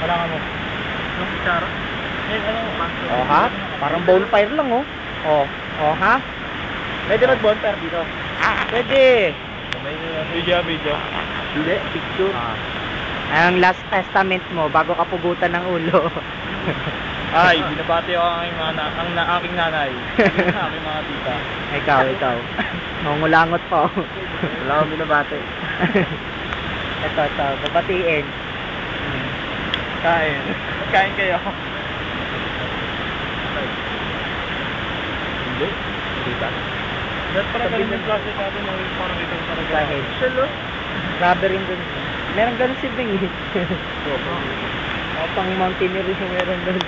Wala ka mo. Yung kutsara? Eh, ano? Oh ha? Parang bonfire lang oh. Oh, oh ha? Pwede mag-bonfire dito? Pwede. Video. Hindi, picture. Ang last testament mo bago ka pugutan ng ulo. Ay, binabati ako ang aking nanay. Ang aking mga tita. Ikaw. Mangulangot pa. Wala akong binabati. Ito, babatiin. Kain. Kain kayo. Hindi. Diba? Ba't parang ganun yung plastic natin na parang ito talaga? Dahil. Rubber rin dun. Meron ganun si Bing eh. Pang mountaineering yung meron dun.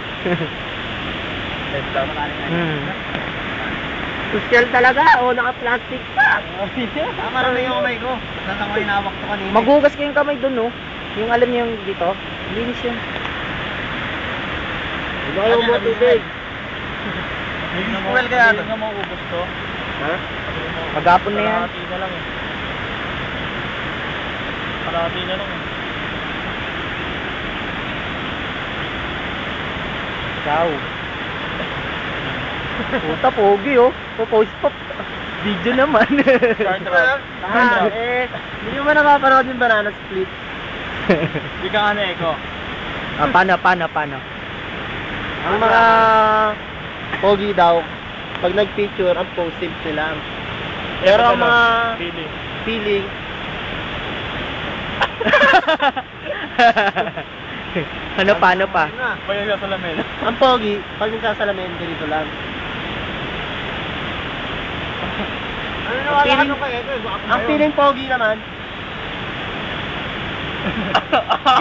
Social talaga. O, naka-plastic pa. Marami yung kamay ko. Nasaan ko hinawak to kanina. Maghugas kayong kamay dun, no? Yung alam niyo yung dito. Linis yun. Hindi kayo mo tubig. Well kaya doon nga maubos to. Ha? Maghapon na yan. Kalahati na lang eh. Kalahati na lang eh. Ciao. Puta, pogi oh. Post pop. Video naman. Hindi nyo ba nakapanood yung banana split? Hindi ka nga na-echo. Paano? Ang mga pogi daw, pag nag-picture, ang positive sila. Pero ang mga feeling Paano pa? Pag nagsasalamin. Ang pogi, pag nagsasalamin, ganito lang. Ang feeling pogi naman.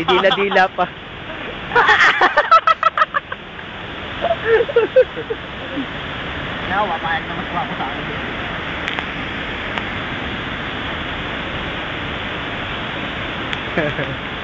Didila-dila pa. Nawa, paano naman ako sa akin. Hehehe